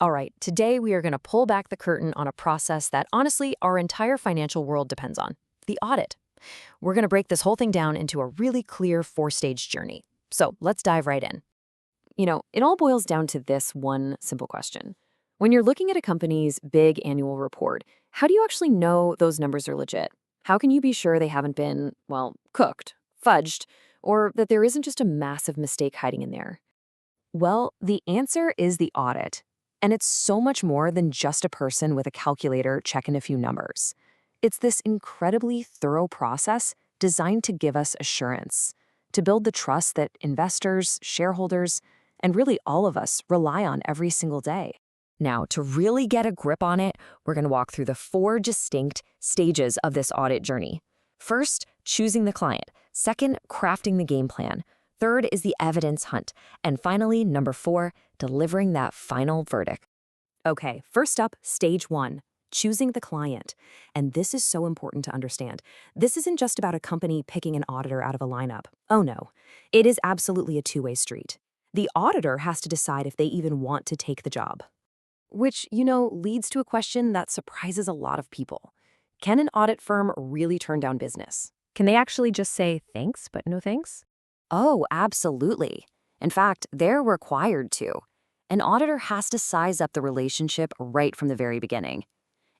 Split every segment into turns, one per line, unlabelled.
All right, today we are going to pull back the curtain on a process that honestly our entire financial world depends on, the audit. We're going to break this whole thing down into a really clear four-stage journey. So let's dive right in. It all boils down to this one simple question. When you're looking at a company's big annual report, how do you actually know those numbers are legit? How can you be sure they haven't been, well, cooked, fudged, or that there isn't just a massive mistake hiding in there? Well, the answer is the audit. And it's so much more than just a person with a calculator checking a few numbers. It's this incredibly thorough process designed to give us assurance, to build the trust that investors, shareholders, and really all of us rely on every single day. Now, to really get a grip on it, we're going to walk through the four distinct stages of this audit journey. First, choosing the client. Second, crafting the game plan. Third is the evidence hunt. And finally, number 4, delivering that final verdict. Okay, first up, stage 1, choosing the client. And this is so important to understand. This isn't just about a company picking an auditor out of a lineup. Oh no, it is absolutely a two-way street. The auditor has to decide if they even want to take the job. Which, leads to a question that surprises a lot of people. Can an audit firm really turn down business? Can they actually just say thanks, but no thanks? Oh, absolutely. In fact, they're required to. An auditor has to size up the relationship right from the very beginning.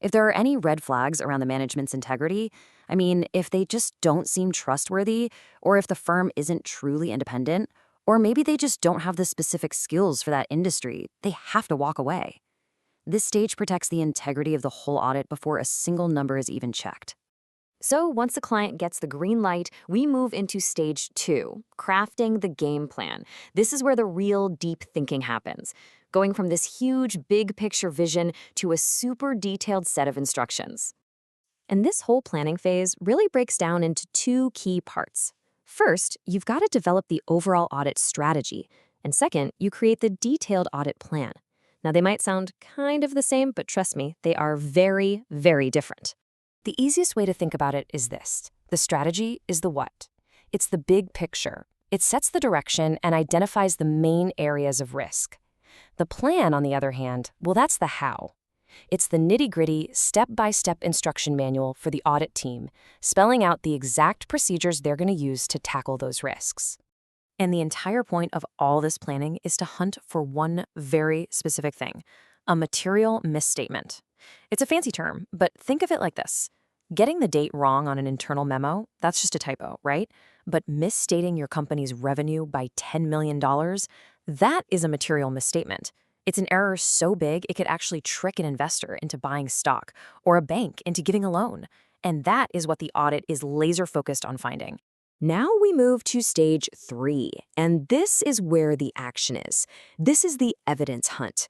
If there are any red flags around the management's integrity, if they just don't seem trustworthy, or if the firm isn't truly independent, or maybe they just don't have the specific skills for that industry, they have to walk away. This stage protects the integrity of the whole audit before a single number is even checked. So once the client gets the green light, we move into stage 2, crafting the game plan. This is where the real deep thinking happens, going from this huge big picture vision to a super detailed set of instructions. And this whole planning phase really breaks down into 2 key parts. First, you've got to develop the overall audit strategy. And second, you create the detailed audit plan. Now, they might sound kind of the same, but trust me, they are very, very different. The easiest way to think about it is this. The strategy is the what. It's the big picture. It sets the direction and identifies the main areas of risk. The plan, on the other hand, well, that's the how. It's the nitty-gritty, step-by-step instruction manual for the audit team, spelling out the exact procedures they're going to use to tackle those risks. And the entire point of all this planning is to hunt for one very specific thing, a material misstatement. It's a fancy term, but think of it like this. Getting the date wrong on an internal memo, that's just a typo, right? But misstating your company's revenue by $10 million, that is a material misstatement. It's an error so big it could actually trick an investor into buying stock or a bank into giving a loan. And that is what the audit is laser focused on finding. Now we move to stage 3, and this is where the action is. This is the evidence hunt.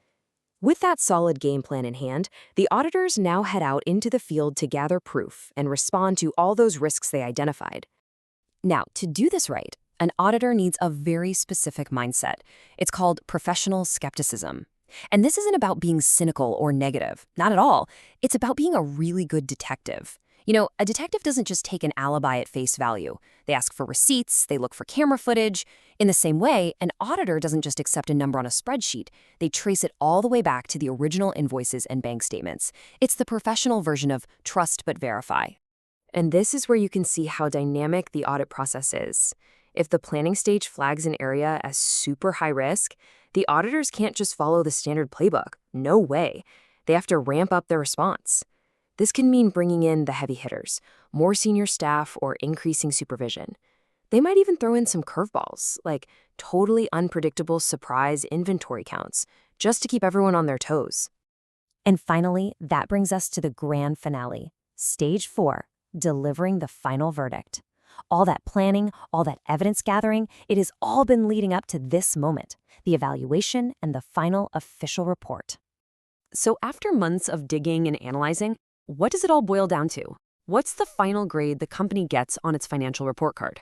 With that solid game plan in hand, the auditors now head out into the field to gather proof and respond to all those risks they identified. Now, to do this right, an auditor needs a very specific mindset. It's called professional skepticism. And this isn't about being cynical or negative, not at all. It's about being a really good detective. A detective doesn't just take an alibi at face value. They ask for receipts, they look for camera footage. In the same way, an auditor doesn't just accept a number on a spreadsheet. They trace it all the way back to the original invoices and bank statements. It's the professional version of trust but verify. And this is where you can see how dynamic the audit process is. If the planning stage flags an area as super high risk, the auditors can't just follow the standard playbook. No way. They have to ramp up their response. This can mean bringing in the heavy hitters, more senior staff, or increasing supervision. They might even throw in some curveballs, like totally unpredictable surprise inventory counts, just to keep everyone on their toes. And finally, that brings us to the grand finale, stage 4, delivering the final verdict. All that planning, all that evidence gathering, it has all been leading up to this moment, the evaluation and the final official report. So after months of digging and analyzing, what does it all boil down to? What's the final grade the company gets on its financial report card?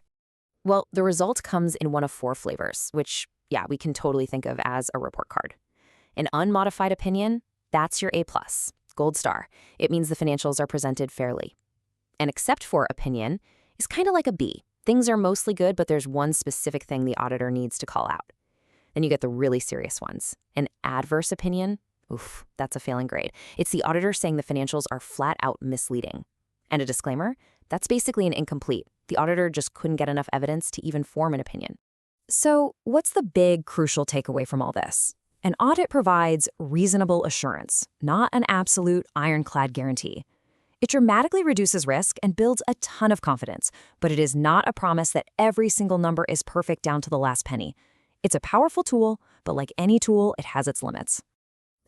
Well, the result comes in one of 4 flavors, which, we can totally think of as a report card. An unmodified opinion, that's your A+, gold star. It means the financials are presented fairly. An except for opinion is kind of like a B. Things are mostly good, but there's one specific thing the auditor needs to call out. Then you get the really serious ones. An adverse opinion, Oof, that's a failing grade. It's the auditor saying the financials are flat out misleading. And a disclaimer? That's basically an incomplete. The auditor just couldn't get enough evidence to even form an opinion. So, what's the big, crucial takeaway from all this? An audit provides reasonable assurance, not an absolute ironclad guarantee. It dramatically reduces risk and builds a ton of confidence, but it is not a promise that every single number is perfect down to the last penny. It's a powerful tool, but like any tool, it has its limits.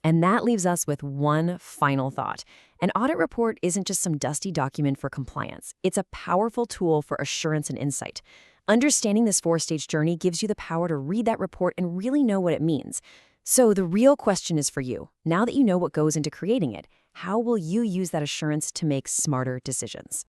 And that leaves us with one final thought. An audit report isn't just some dusty document for compliance. It's a powerful tool for assurance and insight. Understanding this four-stage journey gives you the power to read that report and really know what it means. So the real question is for you. Now that you know what goes into creating it, how will you use that assurance to make smarter decisions?